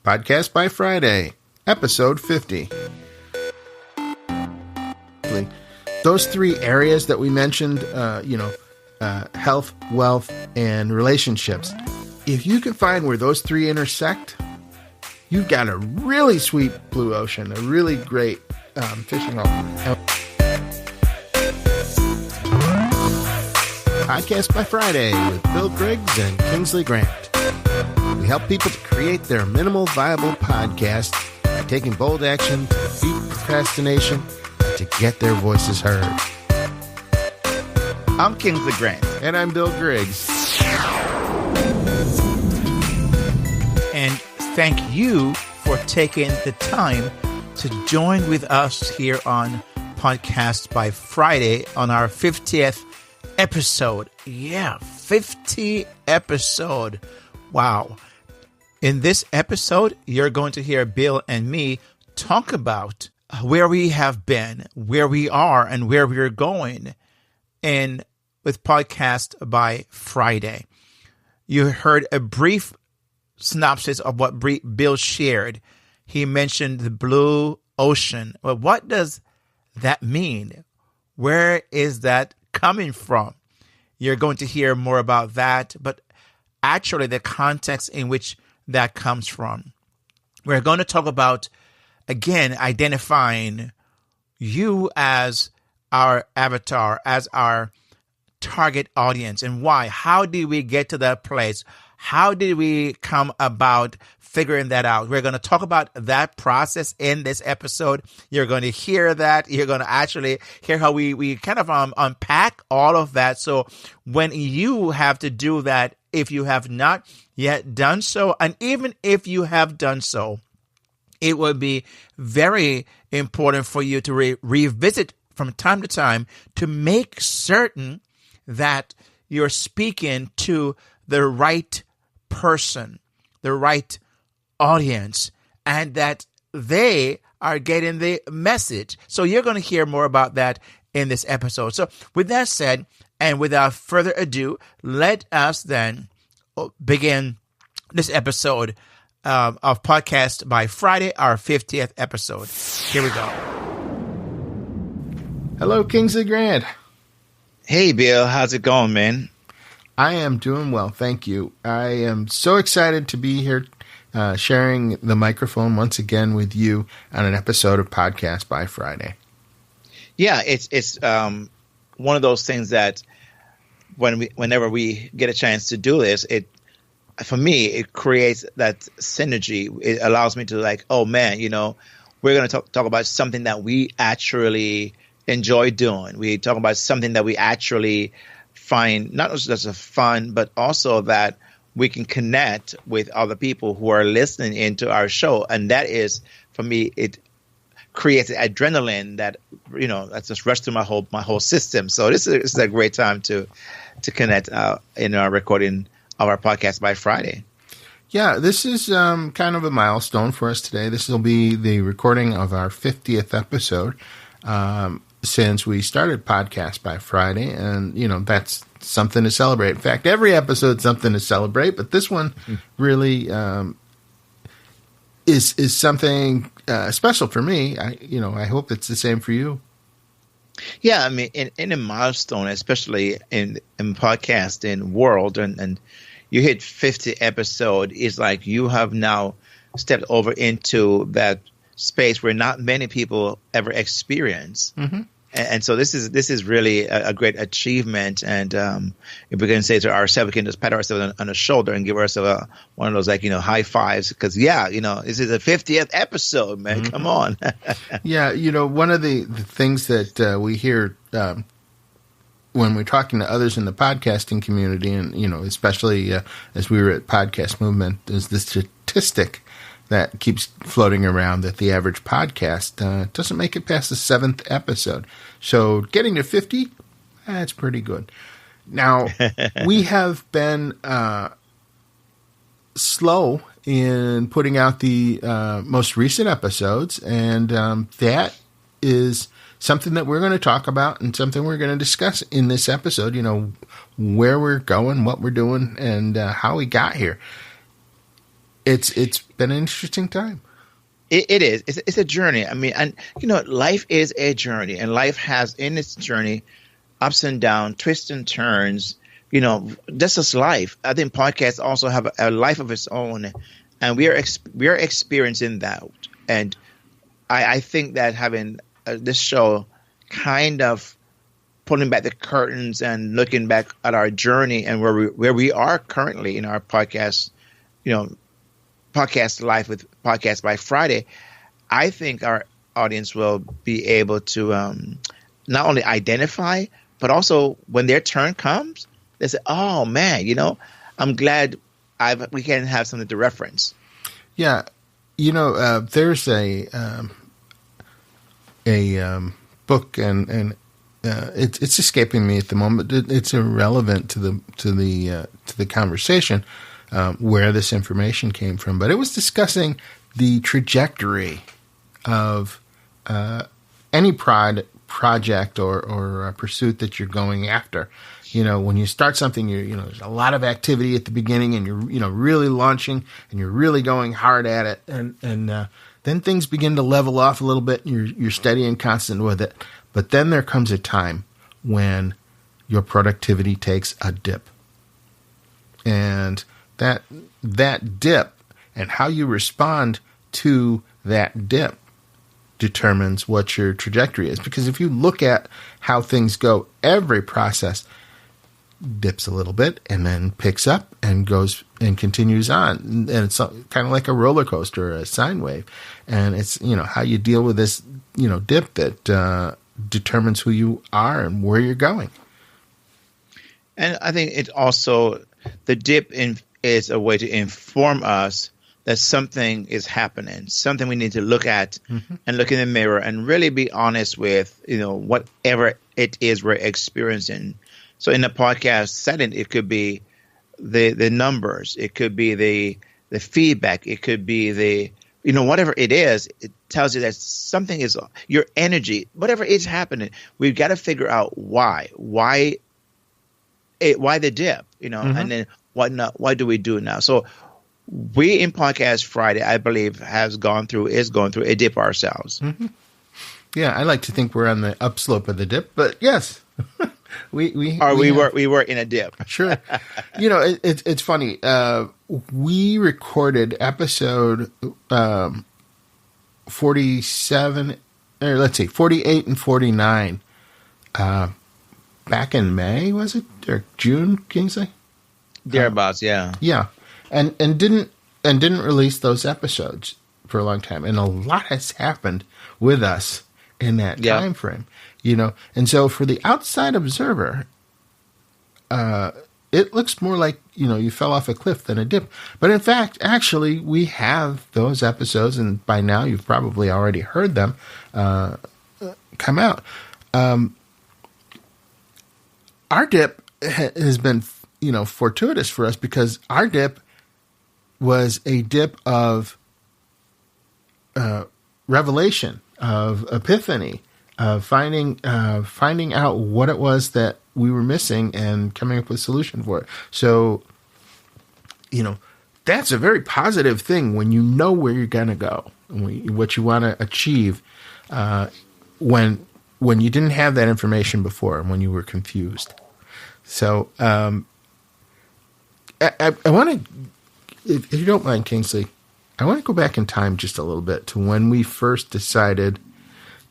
Podcast by Friday, episode 50. Those three areas that we mentioned, health, wealth, and relationships. If you can find where those three intersect, you've got a really sweet blue ocean, a really great fishing hole. Podcast by Friday with Bill Griggs and Kingsley Grant. We help people to create their minimal viable podcast by taking bold action to defeat procrastination and to get their voices heard. I'm Kingsley Grant. And I'm Bill Griggs. And thank you for taking the time to join with us here on Podcast by Friday on our 50th episode. Yeah, 50 episode. Wow. In this episode, you're going to hear Bill and me talk about where we have been, where we are, and where we're going with Podcast by Friday. You heard a brief synopsis of what Bill shared. He mentioned the blue ocean. Well, what does that mean? Where is that coming from? You're going to hear more about that, but actually the context in which that comes from. We're going to talk about, again, identifying you as our avatar, as our target audience, and why. How did we get to that place? How did we come about figuring that out? We're going to talk about that process in this episode. You're going to hear that. You're going to actually hear how we kind of unpack all of that. So when you have to do that, if you have not yet done so, and even if you have done so, it would be very important for you to revisit from time to time to make certain that you're speaking to the right person, the right audience, and that they are getting the message. So you're going to hear more about that in this episode. So with that said, and without further ado, let us then begin this episode of Podcast by Friday, our 50th episode. Here we go. Hello, Kingsley Grant. Hey, Bill. How's it going, man? I am doing well, thank you. I am so excited to be here sharing the microphone once again with you on an episode of Podcast by Friday. Yeah, it's one of those things that whenever we get a chance to do this, for me, it creates that synergy. It allows me to we're going to talk about something that we actually enjoy doing. We talk about something that we actually find not just a fun, but also that we can connect with other people who are listening into our show. And that is, for me, it creates adrenaline that, that's just rushed through my whole system. So this is a great time to connect in our recording of our Podcast by Friday. Yeah, this is kind of a milestone for us today. This will be the recording of our 50th episode since we started Podcast by Friday. And, that's something to celebrate. In fact, every episode is something to celebrate, but this one really is something special for me. I hope it's the same for you. Yeah, I mean, in a milestone, especially in podcasting world, and you hit 50 episode, is like you have now stepped over into that space where not many people ever experience. Mm-hmm. And so this is really a great achievement. And if we can say to ourselves, we can just pat ourselves on the shoulder and give ourselves one of those high fives, because this is the 50th episode, man. Mm-hmm. Come on. Yeah, one of the things that we hear when we're talking to others in the podcasting community, and especially as we were at Podcast Movement, is the statistic that keeps floating around that the average podcast doesn't make it past the 7th episode. So getting to 50, that's pretty good. Now, we have been slow in putting out the most recent episodes, and that is something that we're going to talk about and something we're going to discuss in this episode, where we're going, what we're doing, and how we got here. it's been an interesting time. It is. It's a journey. I mean, and life is a journey, and life has in its journey ups and downs, twists and turns. This is life. I think podcasts also have a life of its own, and we are experiencing that. And I think that having this show kind of pulling back the curtains and looking back at our journey and where we are currently in our podcast, podcast life with Podcast by Friday, I think our audience will be able to not only identify, but also when their turn comes, they say, "Oh man, I'm glad we can have something to reference." Yeah, there's a book, and it's escaping me at the moment. It's irrelevant to the conversation where this information came from, but it was discussing the trajectory of any project or pursuit that you're going after. When you start something, there's a lot of activity at the beginning, and you're really launching, and you're really going hard at it, and then things begin to level off a little bit, and you're steady and constant with it. But then there comes a time when your productivity takes a dip, and that dip and how you respond to that dip determines what your trajectory is. Because if you look at how things go, every process dips a little bit and then picks up and goes and continues on. And it's kind of like a roller coaster or a sine wave. And it's, how you deal with this, dip that determines who you are and where you're going. And I think it also, the dip is a way to inform us that something is happening, something we need to look at and look in the mirror and really be honest with, whatever it is we're experiencing. So in a podcast setting, it could be the numbers, it could be the feedback, it could be the, whatever it is, it tells you that something is, your energy, whatever is happening, we've got to figure out why the dip, and then what do we do now? So we in Podcast Friday, I believe, is going through a dip ourselves. Mm-hmm. Yeah, I like to think we're on the upslope of the dip, but yes, we were in a dip. Sure. It's funny. We recorded episode 47, or let's see, 48 and 49 back in May, was it? Or June, Kingsley? Thereabouts, yeah. Yeah. And didn't release those episodes for a long time. And a lot has happened with us in that time frame. And so for the outside observer, it looks more like, you fell off a cliff than a dip. But in fact, actually, we have those episodes, and by now you've probably already heard them come out. Our dip has been, fortuitous for us, because our dip was a dip of revelation, of epiphany, of finding out what it was that we were missing and coming up with a solution for it. So, that's a very positive thing when you know where you're going to go and what you want to achieve when you didn't have that information before and when you were confused. So I want to, if you don't mind, Kingsley, I want to go back in time just a little bit to when we first decided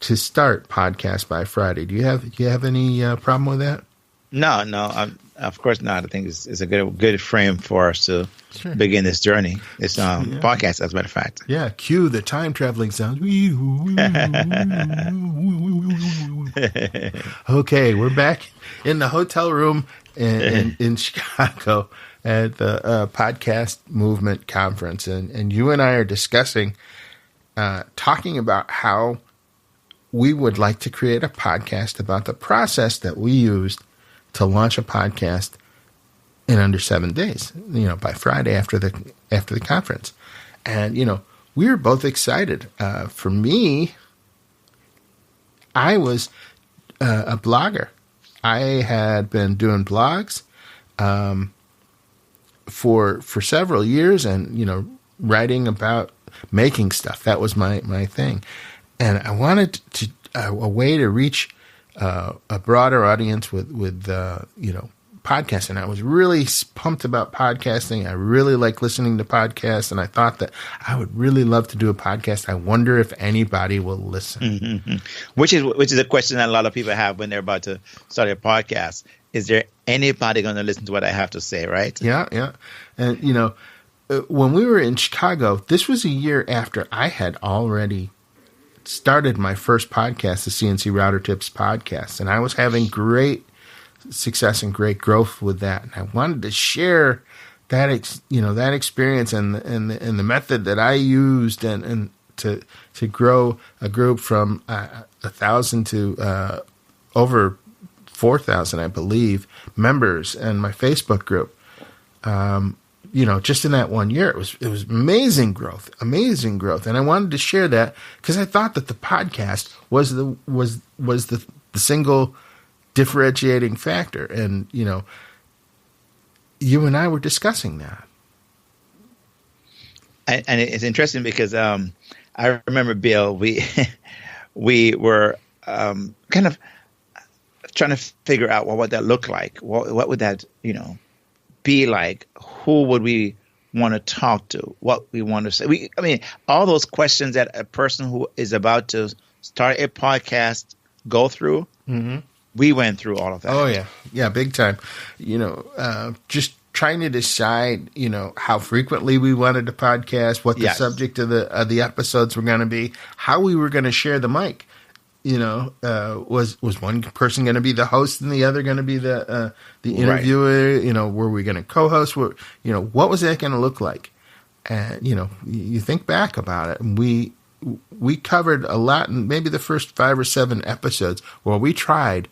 to start Podcast by Friday. Do you have any problem with that? No, of course not. I think it's a good frame for us to begin this journey. This podcast, as a matter of fact. Yeah, cue the time traveling sounds. Okay, we're back in the hotel room in Chicago at the Podcast Movement Conference, and you and I are discussing, talking about how we would like to create a podcast about the process that we used to launch a podcast in under 7 days, by Friday after the conference. And, we were both excited. For me, I was a blogger. I had been doing blogs for several years, and, writing about making stuff. That was my thing. And I wanted to a way to reach a broader audience with podcasting. I was really pumped about podcasting. I really like listening to podcasts, and I thought that I would really love to do a podcast. I wonder if anybody will listen. Mm-hmm. Which is a question that a lot of people have when they're about to start a podcast. Is there anybody going to listen to what I have to say, right? Yeah. And, when we were in Chicago, this was a year after I had already started my first podcast, the CNC Router Tips podcast, and I was having great success and great growth with that. And I wanted to share that experience and the method that I used and to grow a group from 1,000 to over 4,000, I believe, members, and my Facebook group. Just in that 1 year, it was amazing growth. And I wanted to share that because I thought that the podcast was the single differentiating factor. And, you and I were discussing that. And it's interesting because I remember, Bill, we were kind of trying to figure out what that looked like. What would that, be like? Who would we want to talk to? What we want to say? All those questions that a person who is about to start a podcast go through. Mm-hmm. We went through all of that. Oh yeah, big time. Just trying to decide, how frequently we wanted to podcast, what the subject of the episodes were going to be, how we were going to share the mic. Was one person going to be the host and the other going to be the interviewer? Right. Were we going to co-host? What was that going to look like? And you think back about it, and we covered a lot in maybe the first 5 or 7 episodes where we tried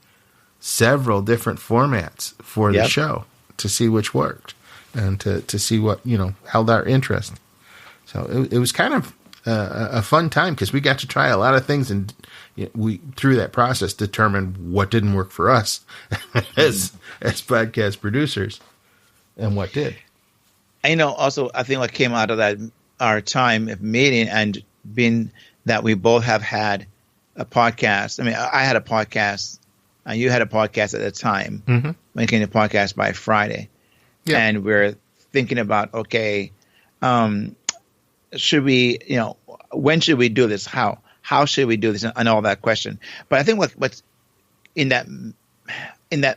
several different formats for the show to see which worked and to see what held our interest. So it was kind of a fun time because we got to try a lot of things, and we through that process determined what didn't work for us as podcast producers and what did. Also, I think what came out of that our time of meeting and being that we both have had a podcast. I had a podcast. And you had a podcast at the time, mm-hmm. making a podcast by Friday. Yeah. And we're thinking about, okay, should we, when should we do this? How should we do this? And all that question. But I think what's in the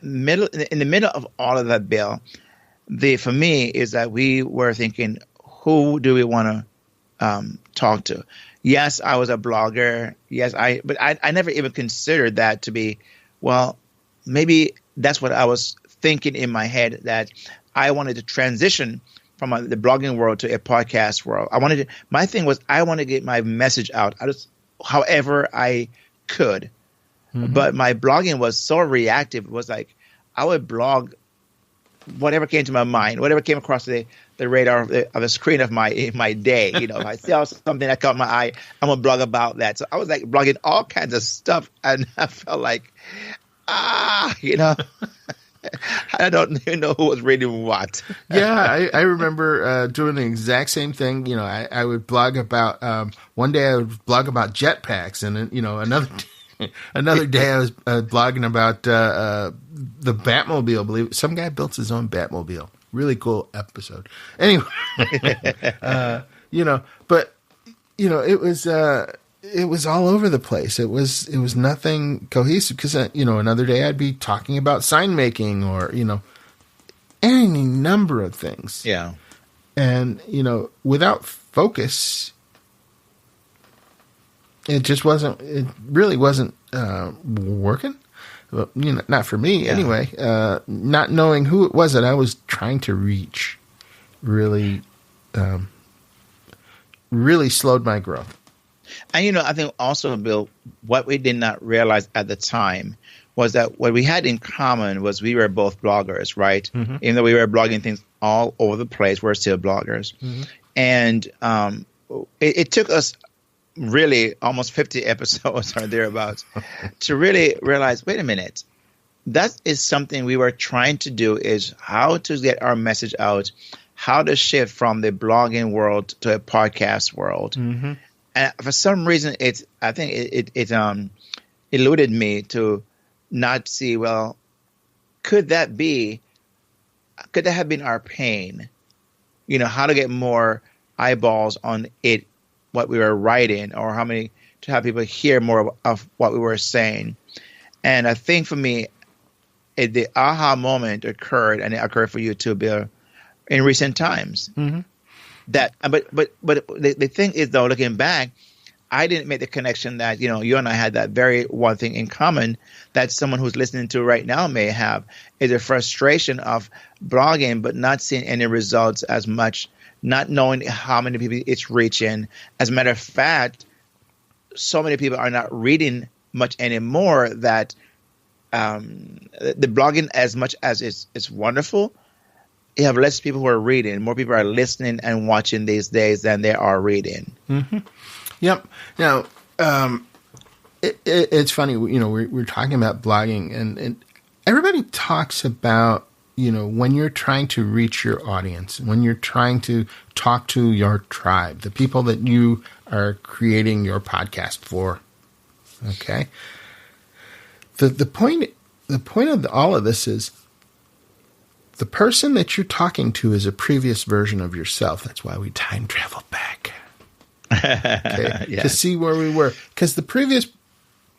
middle of all of that, Bill, for me is that we were thinking, who do we want to talk to? Yes, I was a blogger. Yes, but I never even considered that to be, well, maybe that's what I was thinking in my head, that I wanted to transition from the blogging world to a podcast world. My thing was I want to get my message out however I could. Mm-hmm. But my blogging was so reactive. It was like I would blog whatever came to my mind, whatever came across the radar of the screen of my day. If I saw something that caught my eye, I'm going to blog about that. So I was like blogging all kinds of stuff, and I felt like, I don't even know who was reading what. Yeah, I remember doing the exact same thing. I would blog about one day I would blog about jetpacks, and another day I was blogging about the Batmobile. Some guy built his own Batmobile. Really cool episode. Anyway, it was all over the place. It was nothing cohesive because, another day I'd be talking about sign making or, any number of things. Yeah. And, without focus, it really wasn't working. Not for me anyway. Not knowing who it was that I was trying to reach really slowed my growth. And, I think also, Bill, what we did not realize at the time was that what we had in common was we were both bloggers, right? Mm-hmm. Even though we were blogging things all over the place, we're still bloggers. Mm-hmm. And it took us really almost 50 episodes or thereabouts to really realize, wait a minute, that is something we were trying to do, is how to get our message out, how to shift from the blogging world to a podcast world. Mm-hmm. And for some reason, I think it eluded me to not see, well, could that have been our pain? You know, how to get more eyeballs on it, what we were writing, or to have people hear more of what we were saying. And I think for me, the aha moment occurred, and it occurred for you too, Bill, in recent times. Mm-hmm. But the thing is, though, looking back, I didn't make the connection that, you know, you and I had that very one thing in common that someone who's listening to right now may have, is a frustration of blogging but not seeing any results as much, not knowing how many people it's reaching. As a matter of fact, so many people are not reading much anymore that the blogging, as much as it's wonderful, you have less people who are reading. More people are listening and watching these days than they are reading. Mm-hmm. Yep. Now, it's funny, you know, we're talking about blogging, and everybody talks about, you know, when you're trying to reach your audience, when you're trying to talk to your tribe, the people that you are creating your podcast for. Okay. The point of all of this is the person that you're talking to is a previous version of yourself. That's why we time travel back. Okay, yes. To see where we were. Because the previous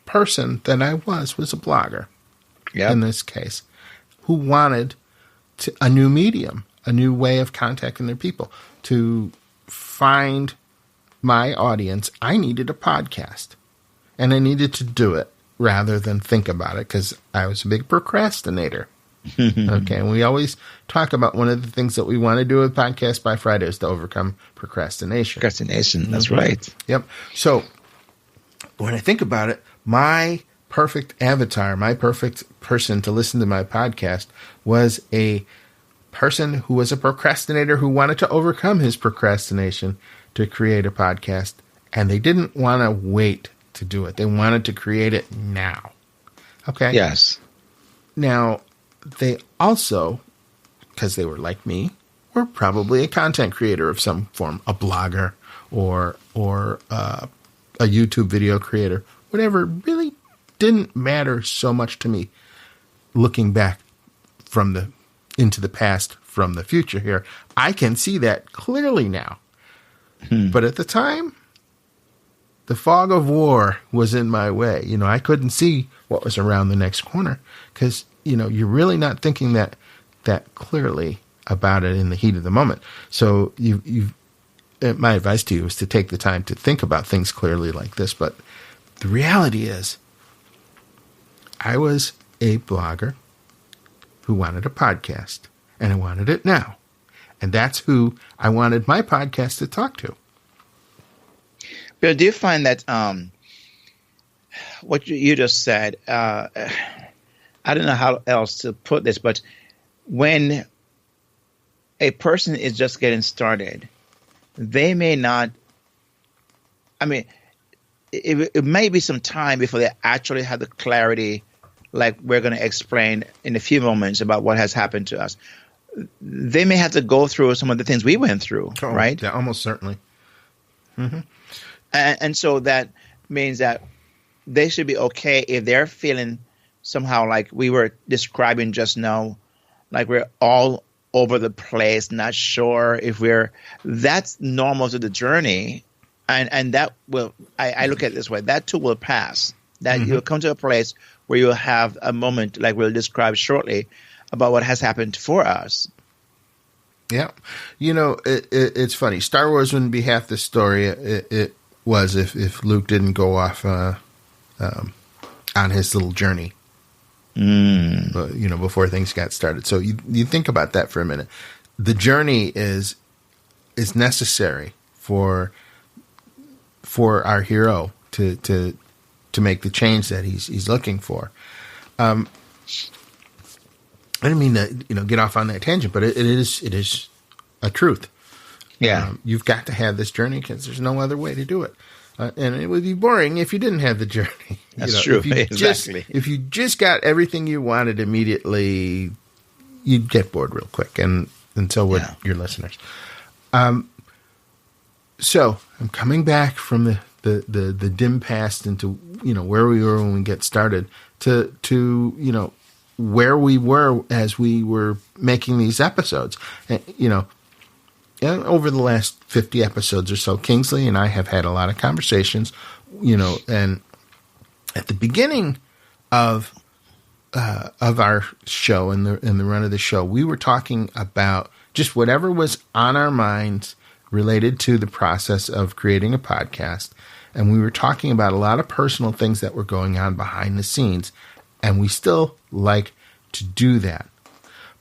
person that I was a blogger, in this case, who wanted a new medium, a new way of contacting their people. To find my audience, I needed a podcast. And I needed to do it rather than think about it, because I was a big procrastinator. Okay, and we always talk about one of the things that we want to do with Podcast by Friday is to overcome procrastination. That's right. Yep. So when I think about it, my perfect avatar, my perfect person to listen to my podcast was a person who was a procrastinator who wanted to overcome his procrastination to create a podcast, and they didn't want to wait to do it. They wanted to create it now. Okay? Yes. Now, they also, because they were like me, were probably a content creator of some form, a blogger or a YouTube video creator, whatever. Really didn't matter so much to me looking back into the past from the future here. I can see that clearly now. But at the time, the fog of war was in my way. You know, I couldn't see what was around the next corner because, you know, you're really not thinking that clearly about it in the heat of the moment. So my advice to you is to take the time to think about things clearly like this. But the reality is, I was a blogger who wanted a podcast, and I wanted it now. And that's who I wanted my podcast to talk to. Bill, do you find that what you just said, I don't know how else to put this, but when a person is just getting started, they may not, I mean, it may be some time before they actually have the clarity, like we're going to explain in a few moments about what has happened to us. They may have to go through some of the things we went through, right? Yeah, almost certainly. Mm-hmm. And so that means that they should be okay if they're feeling somehow like we were describing just now, like we're all over the place, not sure if that's normal to the journey. And that will, I look at it this way, that too will pass. That you'll come to a place where you'll have a moment like we'll describe shortly about what has happened for us. Yeah. You know, it's funny. Star Wars wouldn't be half the story it was if Luke didn't go off on his little journey. You know, before things got started. So you think about that for a minute. The journey is necessary for our hero to make the change that he's looking for. I didn't mean to get off on that tangent, but it is a truth. Yeah, you've got to have this journey because there's no other way to do it. And it would be boring if you didn't have the journey. That's true. Exactly. If you just got everything you wanted immediately, you'd get bored real quick. And and so would your listeners. So I'm coming back from the dim past into, where we were when we get started to where we were as we were making these episodes. Over the last 50 episodes or so, Kingsley and I have had a lot of conversations, and at the beginning of our show and the run of the show, we were talking about just whatever was on our minds related to the process of creating a podcast. And we were talking about a lot of personal things that were going on behind the scenes. And we still like to do that.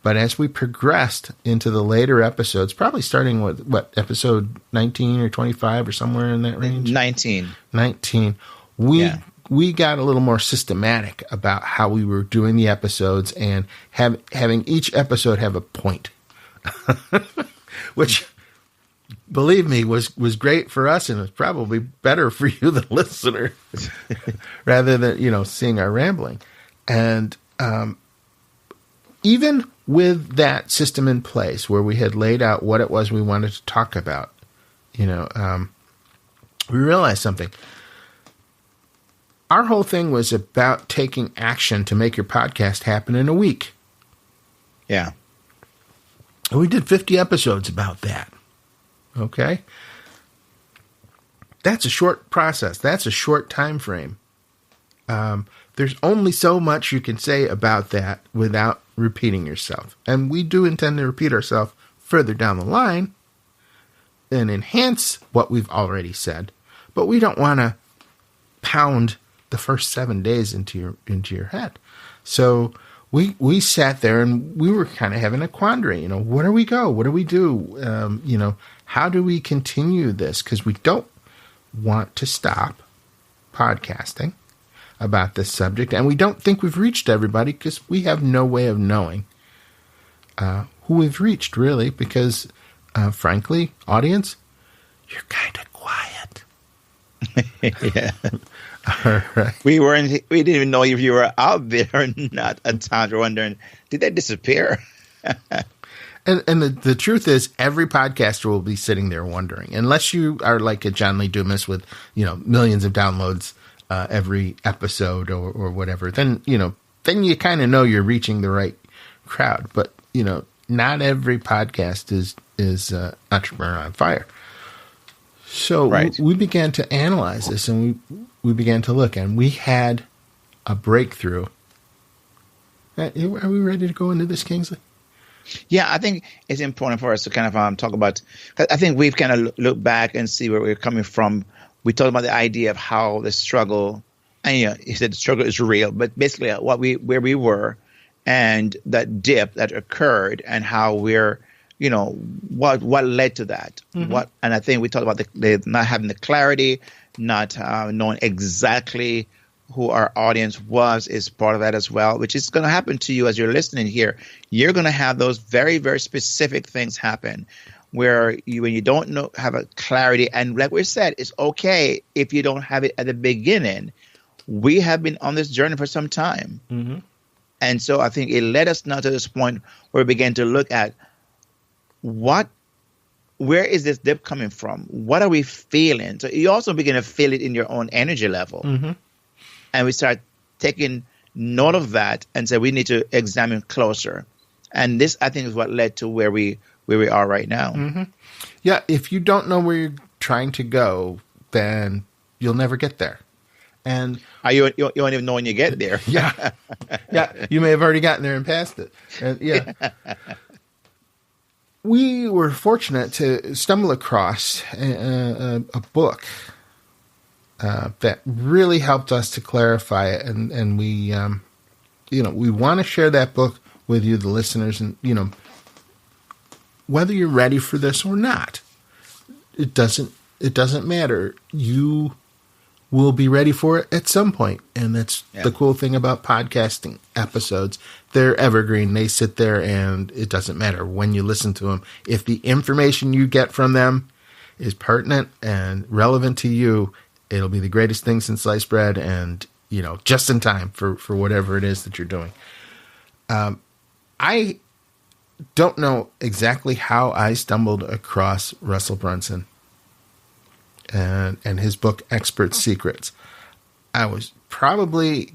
But as we progressed into the later episodes, probably starting with, episode 19 or 25 or somewhere in that range? 19. We got a little more systematic about how we were doing the episodes and having each episode have a point. Which, believe me, was great for us, and was probably better for you, the listener, rather than, seeing our rambling. And even with that system in place where we had laid out what it was we wanted to talk about, we realized something. Our whole thing was about taking action to make your podcast happen in a week. Yeah. And we did 50 episodes about that. Okay? That's a short process. That's a short time frame. There's only so much you can say about that without repeating yourself. And we do intend to repeat ourselves further down the line and enhance what we've already said. But we don't want to pound the first 7 days into your head. So we sat there and we were kind of having a quandary. Where do we go? What do we do? How do we continue this? Because we don't want to stop podcasting about this subject, and we don't think we've reached everybody because we have no way of knowing who we've reached, really, because, frankly, audience, you're kind of quiet. Yeah. All right. We didn't even know if you were out there or not. At times we're wondering, did they disappear? And the truth is, every podcaster will be sitting there wondering, unless you are like a John Lee Dumas with, millions of downloads every episode or whatever, then you kind of know you're reaching the right crowd. But, not every podcast is Entrepreneur on Fire. So right. we began to analyze this, and we began to look, and we had a breakthrough. Are we ready to go into this, Kingsley? Yeah, I think it's important for us to kind of talk about. I think we've kind of looked back and see where we're coming from. We talked about the idea of how the struggle, and he said the struggle is real, but basically where we were, and that dip that occurred, and how we're, what led to that. Mm-hmm. And I think we talked about the not having the clarity, not knowing exactly who our audience was is part of that as well, which is going to happen to you as you're listening here. You're going to have those very, very specific things happen where when you don't have a clarity, and like we said, it's okay if you don't have it at the beginning. We have been on this journey for some time. Mm-hmm. And so I think it led us now to this point where we began to look at where is this dip coming from? What are we feeling? So you also begin to feel it in your own energy level. Mm-hmm. And we start taking note of that and say we need to examine closer. And this, I think, is what led to where we are right now. Mm-hmm. Yeah, if you don't know where you're trying to go, then you'll never get there. And you won't even know when you get there. Yeah, you may have already gotten there and passed it. And, yeah. We were fortunate to stumble across a book that really helped us to clarify it, and we we want to share that book with you, the listeners, and whether you're ready for this or not, it doesn't matter. You will be ready for it at some point, and that's the cool thing about podcasting episodes. They're evergreen. They sit there, and it doesn't matter when you listen to them. If the information you get from them is pertinent and relevant to you, it'll be the greatest thing since sliced bread, and just in time for whatever it is that you're doing. I don't know exactly how I stumbled across Russell Brunson and his book Expert Secrets. I was probably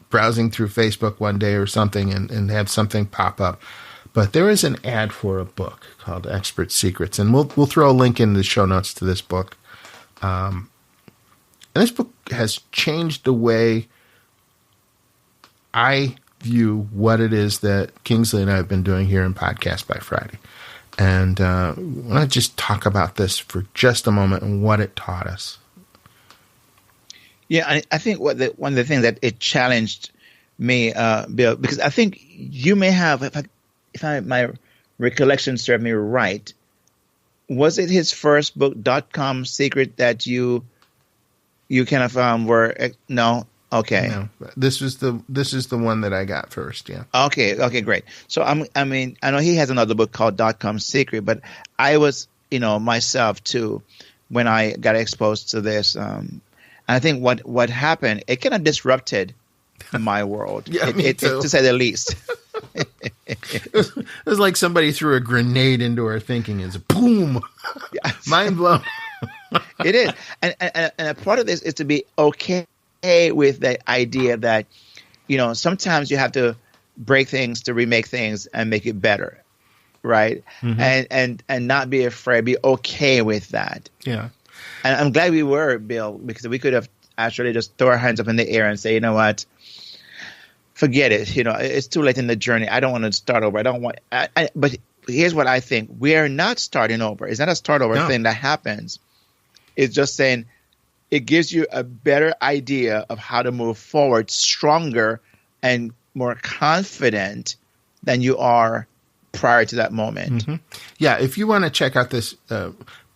browsing through Facebook one day or something and have something pop up. But there is an ad for a book called Expert Secrets, and we'll throw a link in the show notes to this book. And this book has changed the way I view what it is that Kingsley and I have been doing here in Podcast by Friday. And I want to just talk about this for just a moment and what it taught us. Yeah, I think one of the things that it challenged me, Bill, because I think you may have, if my recollection serve me right, was it his first book, .com Secret, that you kind of were no? Okay. No, this is the one that I got first. Yeah. Okay, great. So I know he has another book called .com Secret, but I was, myself too, when I got exposed to this. I think what happened, it kind of disrupted my world. Yeah, me too. To say the least. It was like somebody threw a grenade into our thinking. It's a boom, mind blown. It is, and a part of this is to be okay with the idea that, sometimes you have to break things to remake things and make it better, right? Mm-hmm. And not be afraid, be okay with that. Yeah. And I'm glad we were, Bill, because we could have actually just throw our hands up in the air and say, you know what, forget it. It's too late in the journey. I don't want to start over. I don't want. But here's what I think: we are not starting over. It's not a start over thing that happens. It's just saying, it gives you a better idea of how to move forward, stronger and more confident than you are prior to that moment. Mm-hmm. Yeah, if you want to check out this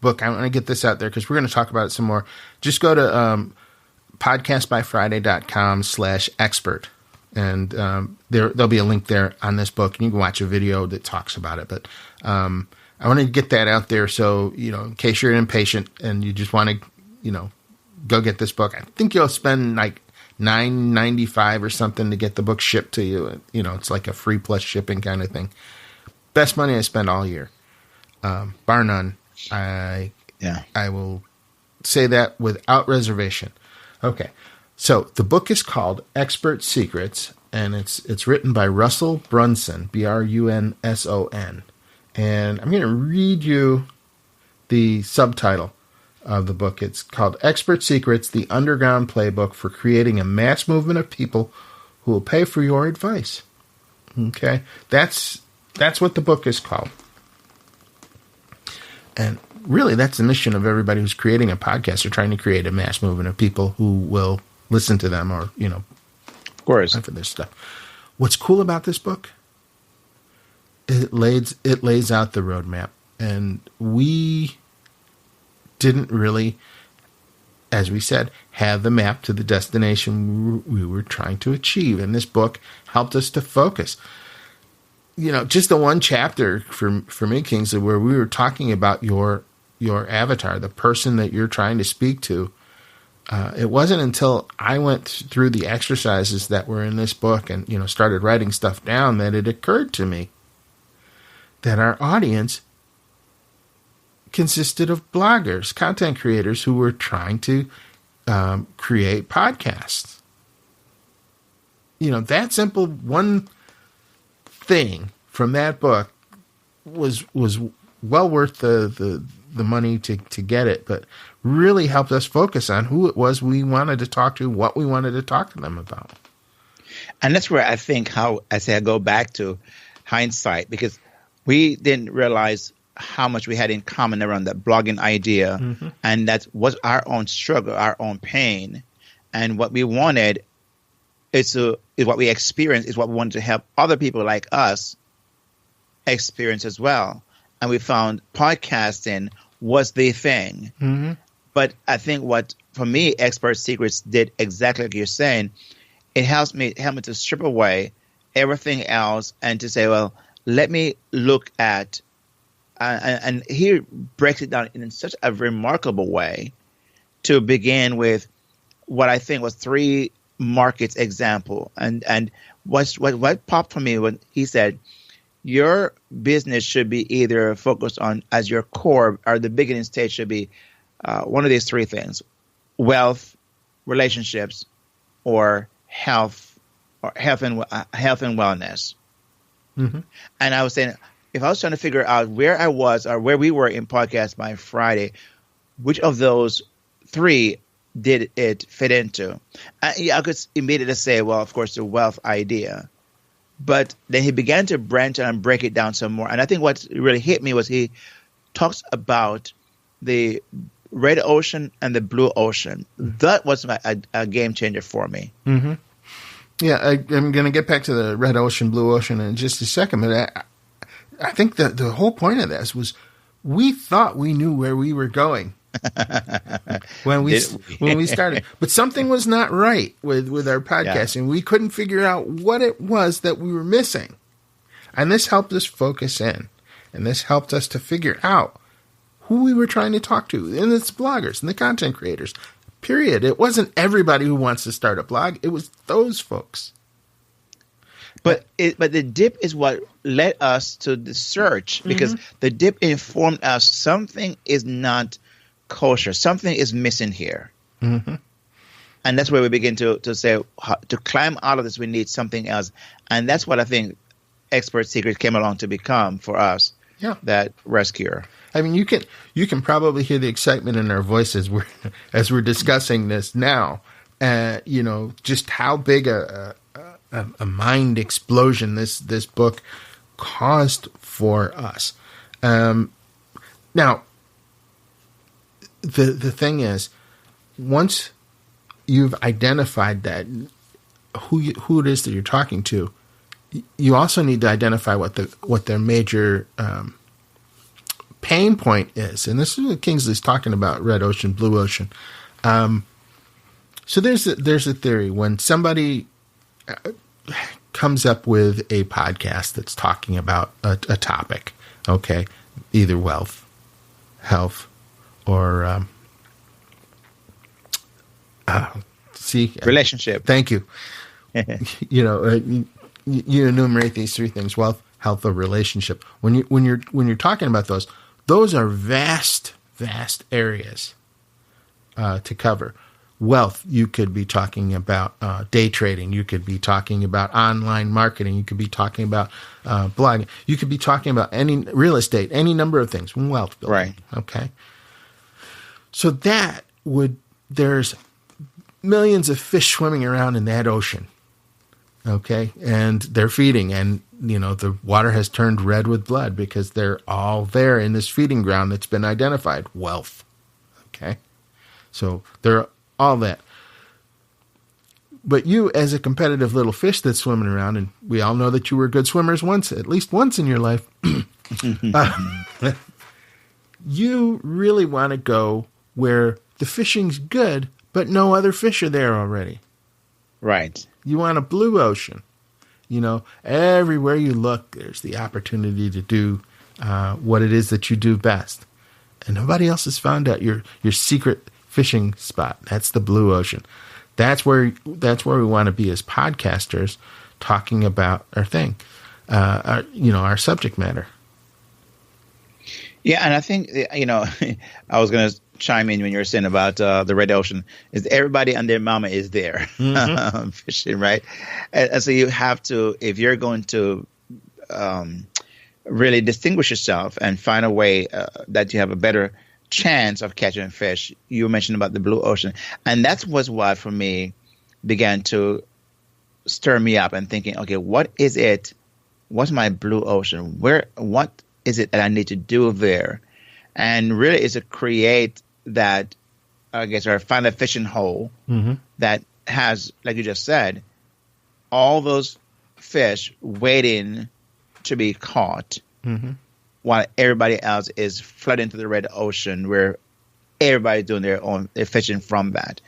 book, I want to get this out there because we're going to talk about it some more. Just go to podcastbyfriday.com/expert, and there'll be a link there on this book, and you can watch a video that talks about it. But I wanted to get that out there so, in case you're impatient and you just want to, go get this book. I think you'll spend like $9.95 or something to get the book shipped to you. It's like a free plus shipping kind of thing. Best money I spent all year, bar none. I will say that without reservation. Okay, so the book is called Expert Secrets, and it's written by Russell Brunson, Brunson, and I'm going to read you the subtitle of the book. It's called Expert Secrets, the Underground Playbook for Creating a Mass Movement of People Who Will Pay for Your Advice. Okay, that's what the book is called. And really, that's the mission of everybody who's creating a podcast or trying to create a mass movement of people who will listen to them or, of course, for this stuff. What's cool about this book? It lays out the roadmap, and we didn't really, as we said, have the map to the destination we were trying to achieve. And this book helped us to focus. Just the one chapter for me, Kingsley, where we were talking about your avatar, the person that you're trying to speak to. It wasn't until I went through the exercises that were in this book and, started writing stuff down that it occurred to me that our audience consisted of bloggers, content creators who were trying to create podcasts. That simple one thing from that book was well worth the money to get it, but really helped us focus on who it was we wanted to talk to, what we wanted to talk to them about. And that's where I think I go back to hindsight, because we didn't realize how much we had in common around that blogging idea. Mm-hmm. And that was our own struggle, our own pain. And what we wanted is what we experienced is what we wanted to help other people like us experience as well. And we found podcasting was the thing. Mm-hmm. But I think for me, Expert Secrets did exactly like you're saying. It helped me to strip away everything else and to say, well, let me look at, and he breaks it down in such a remarkable way to begin with what I think was 3 markets example. And what popped for me when he said, your business should be either focused on, as your core, or the beginning stage should be one of these three things: wealth, relationships, or health and wellness. Mm-hmm. And I was saying, if I was trying to figure out where I was or where we were in Podcast by Friday, which of those three did it fit into? I could immediately say, well, of course, the wealth idea. But then he began to branch out and break it down some more. And I think what really hit me was he talks about the red ocean and the blue ocean. That was a game changer for me. Mm-hmm. Yeah, I'm going to get back to the red ocean, blue ocean in just a second. But I think that the whole point of this was we thought we knew where we were going when we started, but something was not right with our podcasting. We couldn't figure out what it was that we were missing, and this helped us focus in, and this helped us to figure out who we were trying to talk to, and it's bloggers and the content creators. Period. It wasn't everybody who wants to start a blog; it was those folks. But the dip is what led us to the search, because the dip informed us something is not kosher. Something is missing here. Mm-hmm. And that's where we begin to say, to climb out of this, we need something else. And that's what I think Expert Secrets came along to become for us, that rescuer. I mean, you can probably hear the excitement in our voices as we're discussing this now. Just how big a mind explosion this book caused for us. Now, the thing is, once you've identified that who it is that you're talking to, you also need to identify what their major pain point is. And this is what Kingsley's talking about: red ocean, blue ocean. So there's a theory when somebody comes up with a podcast that's talking about a topic, okay, either wealth, health, or relationship. Thank you. You enumerate these three things: wealth, health, or relationship. When you're talking about those are vast areas to cover. Wealth, you could be talking about day trading. You could be talking about online marketing. You could be talking about blogging. You could be talking about any real estate, any number of things. Wealth building. Right. Okay. So there's millions of fish swimming around in that ocean. Okay. And they're feeding, and the water has turned red with blood because they're all there in this feeding ground that's been identified. Wealth. Okay. So they're all that. But you, as a competitive little fish that's swimming around, and we all know that you were good swimmers at least once in your life, you really want to go where the fishing's good, but no other fish are there already. Right. You want a blue ocean. Everywhere you look, there's the opportunity to do what it is that you do best. And nobody else has found out your secret fishing spot. That's the blue ocean. That's where we want to be as podcasters, talking about our thing, our subject matter. Yeah, and I think I was going to chime in when you were saying about the red ocean. Is everybody and their mama is there fishing, right? And so you have to, if you're going to really distinguish yourself and find a way that you have a better chance of catching fish. You mentioned about the blue ocean, and that was what for me began to stir me up and thinking, okay, what is it? What's my blue ocean? What is it that I need to do there? And really is to create that, or find a fishing hole that has, like you just said, all those fish waiting to be caught. While everybody else is flooding to the red ocean, where everybody's doing they're fishing from that.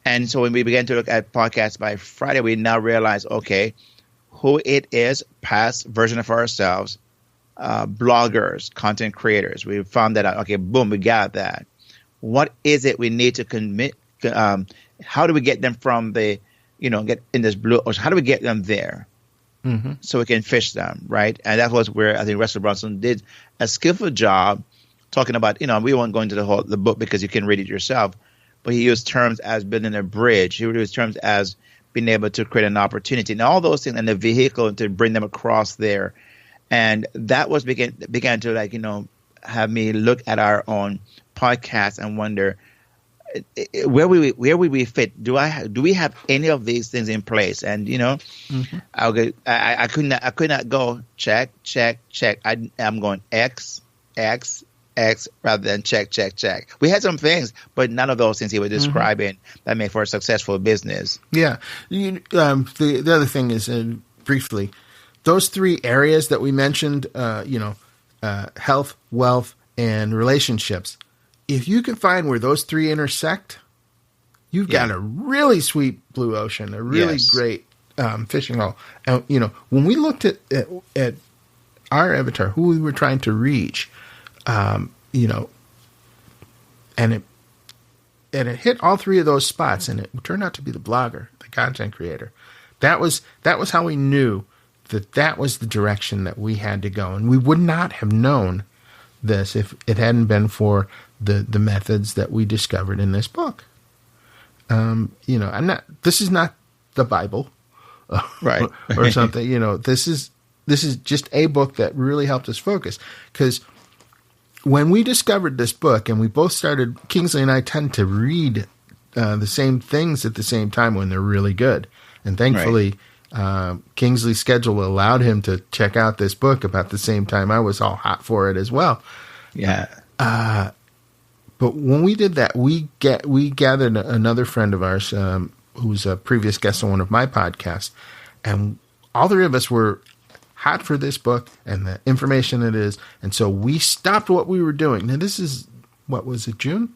And so when we began to look at Podcasts by Friday, we now realize, okay, who it is, past version of ourselves, bloggers, content creators. We found that out. Okay, boom, we got that. What is it we need to commit? How do we get them from the get in this blue ocean? How do we get them there so we can fish them, right? And that was where I think Russell Brunson did a skillful job talking about, we won't go into the book because you can read it yourself, but he used terms as building a bridge. He used terms as being able to create an opportunity and all those things, and the vehicle to bring them across there. And that was began to have me look at our own podcast and wonder, where would we fit? Do we have any of these things in place? And I could not go check. I'm going X rather than check. We had some things, but none of those things he was describing that make for a successful business. Yeah. The other thing is, briefly, those three areas that we mentioned, health, wealth, and relationships. If you can find where those three intersect, you've got a really sweet blue ocean, a really great fishing hole. And, when we looked at our avatar, who we were trying to reach, and it hit all three of those spots, and it turned out to be the blogger, the content creator. That was how we knew that was the direction that we had to go. And we would not have known this if it hadn't been for the methods that we discovered in this book. This is not the Bible, right? or something. This is just a book that really helped us focus. Because when we discovered this book, and we both started, Kingsley and I tend to read the same things at the same time when they're really good, and thankfully. Kingsley's schedule allowed him to check out this book about the same time I was all hot for it as well. Yeah. But when we did that, we gathered another friend of ours who's a previous guest on one of my podcasts, and all three of us were hot for this book and the information it is, and so we stopped what we were doing. Now this is, what was it, June?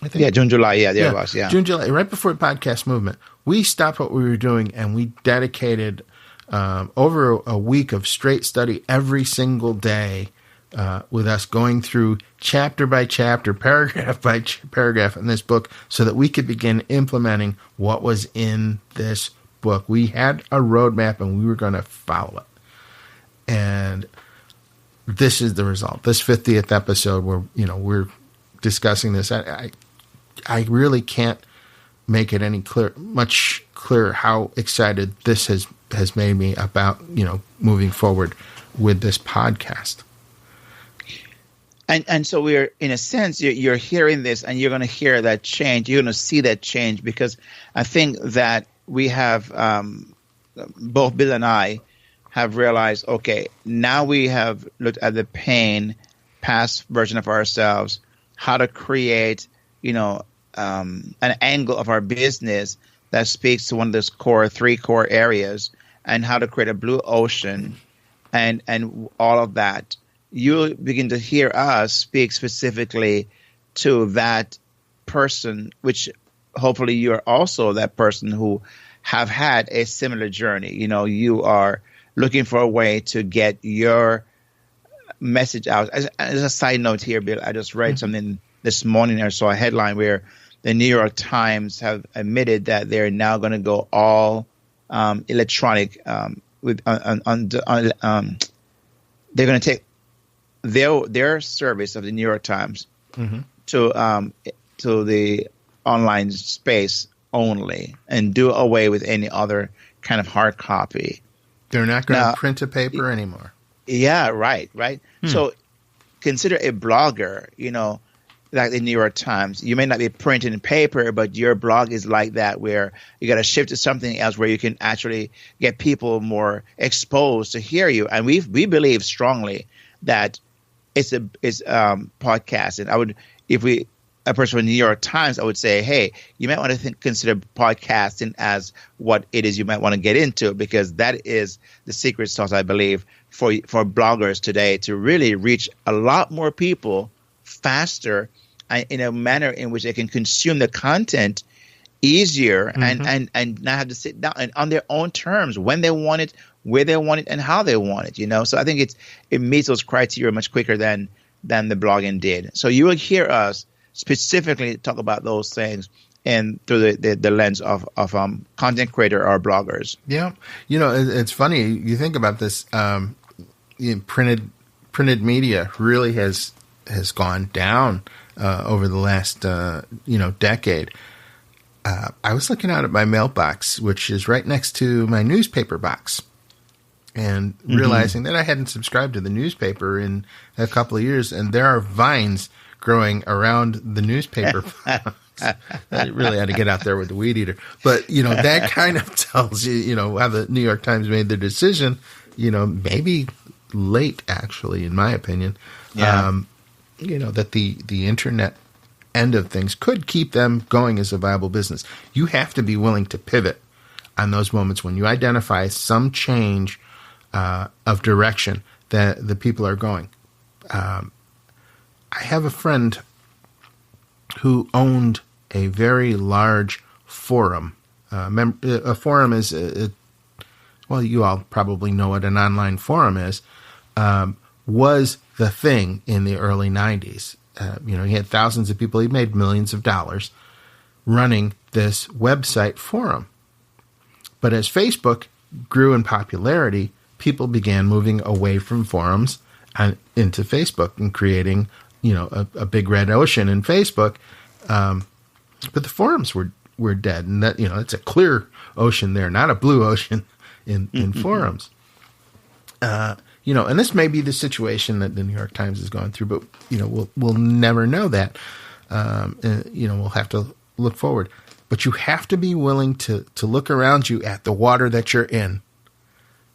I think. Yeah, June, July. Yeah, there it was. Yeah, June, July, right before the podcast movement. We stopped what we were doing, and we dedicated over a week of straight study every single day, with us going through chapter by chapter, paragraph by paragraph in this book, so that we could begin implementing what was in this book. We had a roadmap, and we were going to follow it. And this is the result. This 50th episode, where we're discussing this. I really can't make it much clearer how excited this has made me about moving forward with this podcast. And so we're, in a sense, you're hearing this, and you're going to hear that change. You're going to see that change, because I think that we have, both Bill and I have realized, okay, now we have looked at the past version of ourselves, how to create, an angle of our business that speaks to one of those three core areas, and how to create a blue ocean and all of that. You'll begin to hear us speak specifically to that person, which hopefully you're also that person who have had a similar journey. You are looking for a way to get your message out. As a side note here, Bill, I just read something this morning. I saw a headline where the New York Times have admitted that they're now going to go all electronic. They're going to take their service of the New York Times to the online space only, and do away with any other kind of hard copy. They're not going to print a paper anymore. Yeah, right. So consider a blogger, like the New York Times. You may not be printing paper, but your blog is like that, where you got to shift to something else where you can actually get people more exposed to hear you. And we believe strongly that it's podcast. And a person from the New York Times, I would say, hey, you might want to consider podcasting as what it is you might want to get into, because that is the secret sauce, I believe, for bloggers today, to really reach a lot more people faster, in a manner in which they can consume the content easier, and not have to sit down and on their own terms, when they want it, where they want it, and how they want it. So I think it meets those criteria much quicker than the blogging did. So you will hear us specifically talk about those things, and through the lens of content creator or bloggers. Yeah. It's funny. You think about this, printed media really has gone down over the last, decade. I was looking out at my mailbox, which is right next to my newspaper box, and realizing that I hadn't subscribed to the newspaper in a couple of years, and there are vines growing around the newspaper. I really had to get out there with the weed eater. But, that kind of tells you, how the New York Times made their decision, maybe late, actually, in my opinion. Yeah. That the internet end of things could keep them going as a viable business. You have to be willing to pivot on those moments when you identify some change of direction that the people are going. I have a friend who owned a very large forum. A forum is, well, you all probably know what an online forum is, was the thing in the early 90s. He had thousands of people. He made millions of dollars running this website forum. But as Facebook grew in popularity, people began moving away from forums and into Facebook and creating, a big red ocean in Facebook. But the forums were dead. And that, it's a clear ocean there, not a blue ocean in forums. And this may be the situation that the New York Times is going through, but, we'll never know that. We'll have to look forward. But you have to be willing to look around you at the water that you're in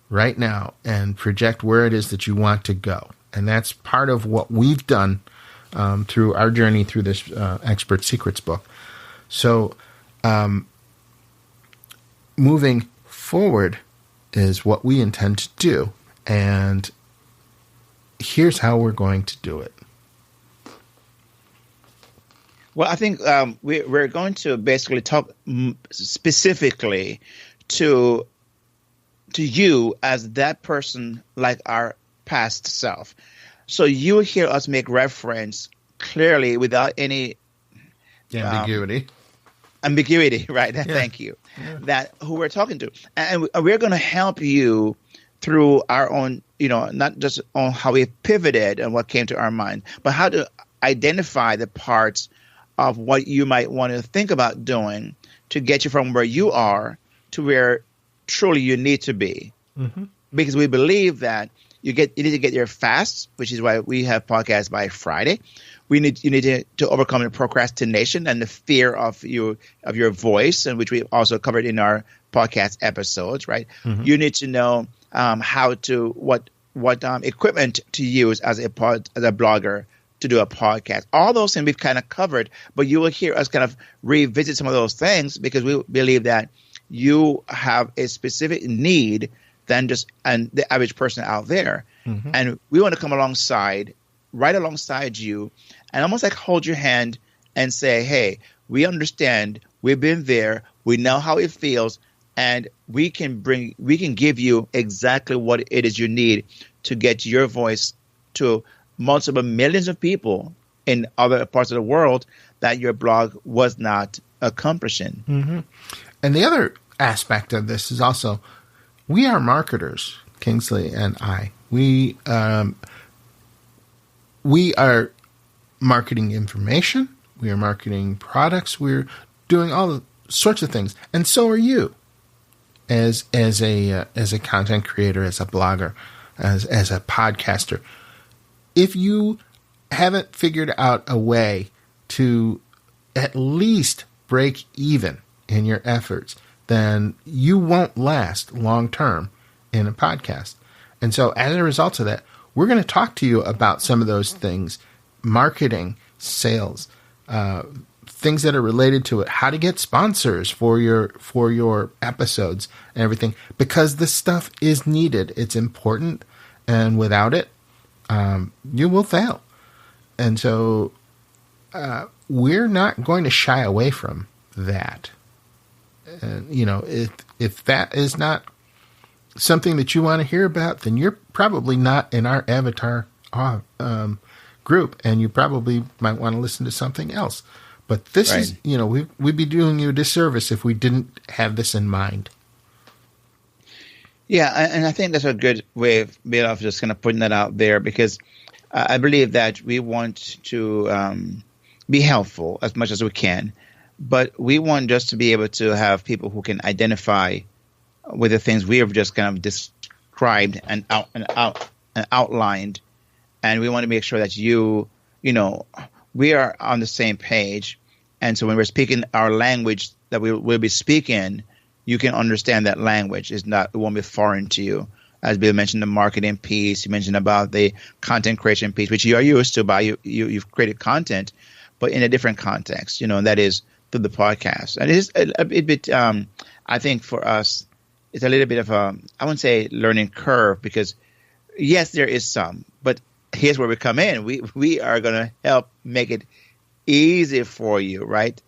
right now and project where it is that you want to go. And that's part of what we've done through our journey through this Expert Secrets book. So moving forward is what we intend to do. And here's how we're going to do it. Well, I think we're going to basically talk specifically to you as that person, like our past self. So you will hear us make reference clearly without any ambiguity. Ambiguity, right? Yeah. Thank you. Yeah. That who we're talking to, and we're going to help you through our own, not just on how we pivoted and what came to our mind, but how to identify the parts of what you might want to think about doing to get you from where you are to where truly you need to be. Mm-hmm. Because we believe that you need to get there fast, which is why we have podcasts by Friday. You need to overcome the procrastination and the fear of your voice, and which we also covered in our podcast episodes, right? Mm-hmm. You need to know what equipment to use as a blogger to do a podcast. All those things we've kind of covered, but you will hear us kind of revisit some of those things because we believe that you have a specific need than just the average person out there. Mm-hmm. And we want to come right alongside you and almost like hold your hand and say, hey, we understand, we've been there, we know how it feels, and we can give you exactly what it is you need to get your voice to multiple millions of people in other parts of the world that your blog was not accomplishing. Mm-hmm. And the other aspect of this is also, we are marketers, Kingsley and I. We are marketing information. We are marketing products. We're doing all sorts of things, and so are you, as a content creator, as a blogger, as a podcaster. If you haven't figured out a way to at least break even in your efforts, then you won't last long term in a podcast. And so as a result of that, we're going to talk to you about some of those things, marketing, sales, things that are related to it, how to get sponsors for your episodes and everything, because this stuff is needed. It's important. And without it, you will fail. And so we're not going to shy away from that. And, if that is not something that you want to hear about, then you're probably not in our avatar group, and you probably might want to listen to something else. But this Right. is, we'd be doing you a disservice if we didn't have this in mind. Yeah, and I think that's a good way of being of just kind of putting that out there, because I believe that we want to be helpful as much as we can, but we want just to be able to have people who can identify with the things we have just kind of described and outlined, and we want to make sure that we are on the same page, and so when we're speaking our language that we'll be speaking, you can understand that language. It won't be foreign to you. As Bill mentioned, the marketing piece, you mentioned about the content creation piece, which you are used to by you've created content, but in a different context, and that is through the podcast. And it is a bit, I think for us, it's a little bit of I wouldn't say learning curve, because yes, there is some, but here's where we come in. We are going to help make it easy for you, right?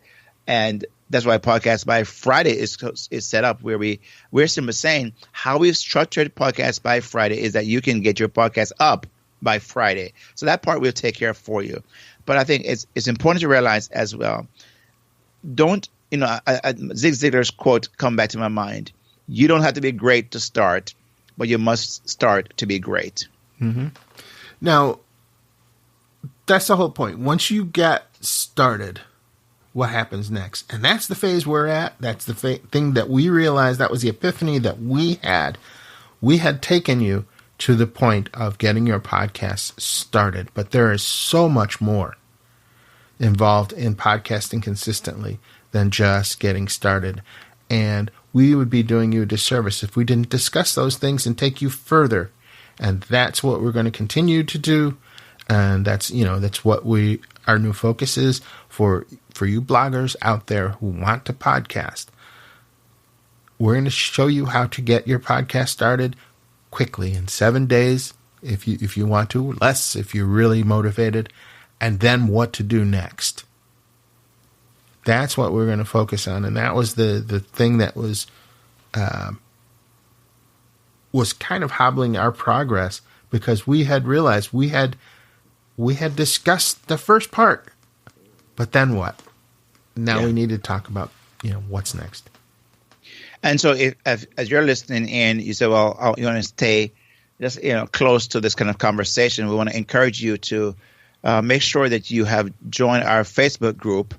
And that's why Podcast by Friday is set up, where we're simply saying how we've structured Podcast by Friday is that you can get your podcast up by Friday. So that part we'll take care of for you. But I think it's important to realize as well, Zig Ziglar's quote come back to my mind. You don't have to be great to start, but you must start to be great. Mm-hmm. Now, that's the whole point. Once you get started, what happens next? And that's the phase we're at. That's the thing that we realized. That was the epiphany that we had. We had taken you to the point of getting your podcast started. But there is so much more involved in podcasting consistently than just getting started. And we would be doing you a disservice if we didn't discuss those things and take you further. And that's what we're going to continue to do. And that's what our new focus is for you bloggers out there who want to podcast. We're going to show you how to get your podcast started quickly in 7 days, if you want to, less if you're really motivated, and then what to do next. That's what we're going to focus on, and that was the thing that was kind of hobbling our progress, because we had realized we had discussed the first part, but then what? Now we need to talk about what's next. And so, if as you're listening in, you say, "Well, you want to stay just close to this kind of conversation," we want to encourage you to make sure that you have joined our Facebook group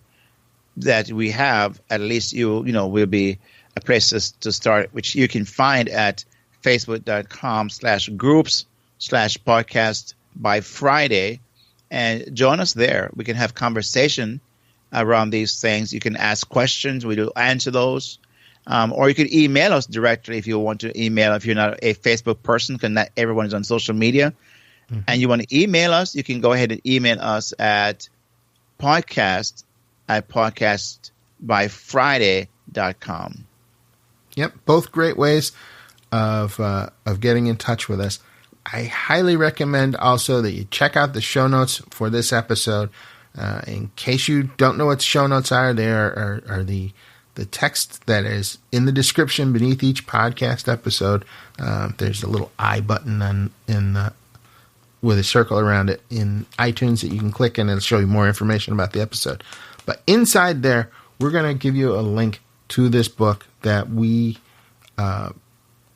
that we have. At least will be a place to start, which you can find at facebook.com/groups/podcast by Friday, and join us there. We can have conversation around these things. You can ask questions. We will answer those. Or you could email us directly if you want to email. If you're not a Facebook person, because not everyone is on social media, and you want to email us, you can go ahead and email us at podcast@podcastbyfriday.com. Yep, both great ways of getting in touch with us. I highly recommend also that you check out the show notes for this episode. In case you don't know what show notes are, they are the text that is in the description beneath each podcast episode. There's a little I button with a circle around it in iTunes that you can click, and it'll show you more information about the episode. But inside there, we're going to give you a link to this book that we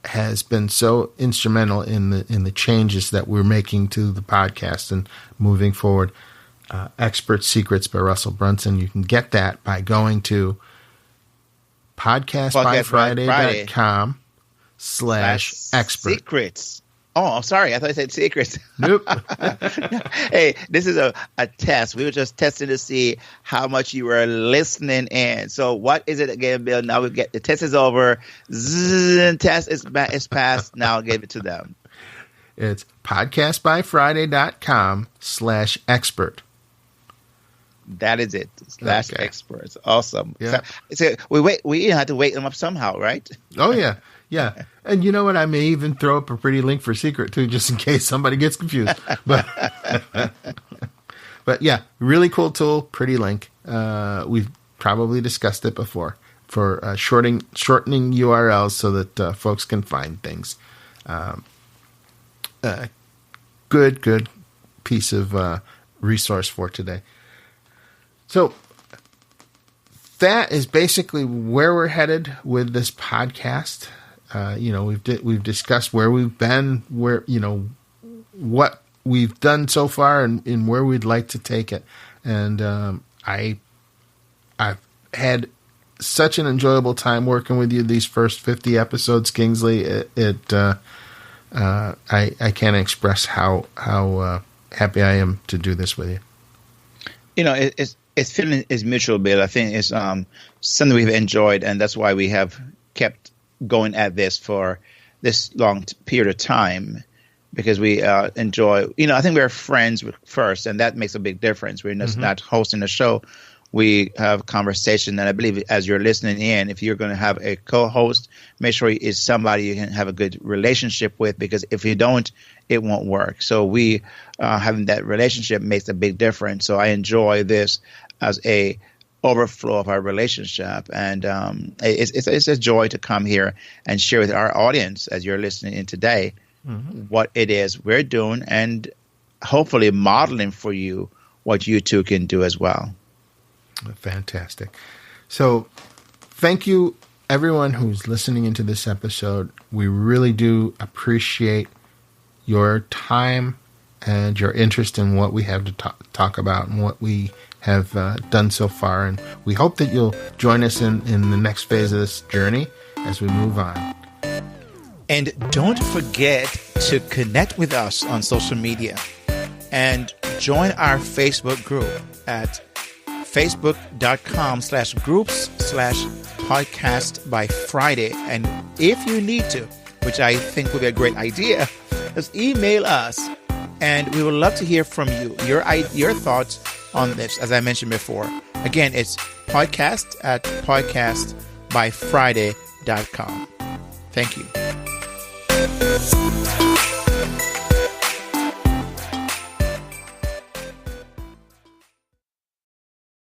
has been so instrumental in the changes that we're making to the podcast and moving forward. Expert Secrets by Russell Brunson. You can get that by going to podcastbyfriday.com/expert. Secrets. Oh, sorry. I thought I said secrets. Nope. Hey, this is a test. We were just testing to see how much you were listening in. So what is it again, Bill? Now we get the test is over. Test is passed. Now give it to them. It's podcastbyfriday.com/expert. That is it. /experts. Awesome. Yeah. So we had to wake them up somehow, right? Oh, yeah. Yeah. And you know what? I may even throw up a pretty link for secret, too, just in case somebody gets confused. But yeah, really cool tool, pretty link. We've probably discussed it before for shortening URLs so that folks can find things. Good piece of resource for today. So that is basically where we're headed with this podcast. We've discussed where we've been, where, what we've done so far and where we'd like to take it. And I've had such an enjoyable time working with you these first 50 episodes, Kingsley. I can't express how happy I am to do this with you. It's feeling is mutual, Bill. I think it's something we've enjoyed, and that's why we have kept going at this for this long period of time, because we enjoy. I think we're friends first, and that makes a big difference. We're just not hosting a show. We have conversation, and I believe as you're listening in, if you're going to have a co-host, make sure it's somebody you can have a good relationship with, because if you don't, it won't work. So we having that relationship makes a big difference. So I enjoy this as a overflow of our relationship, and it's a joy to come here and share with our audience as you're listening in today what it is we're doing, and hopefully modeling for you what you too can do as well. Fantastic. So thank you, everyone who's listening into this episode. We really do appreciate your time and your interest in what we have to talk about and what we have done so far. And we hope that you'll join us in the next phase of this journey as we move on. And don't forget to connect with us on social media and join our Facebook group at facebook.com/groups/podcast by Friday. And if you need to, which I think would be a great idea, just email us, and we would love to hear from you, your thoughts on this. As I mentioned before, again, it's podcast@podcastbyfriday.com. Thank you.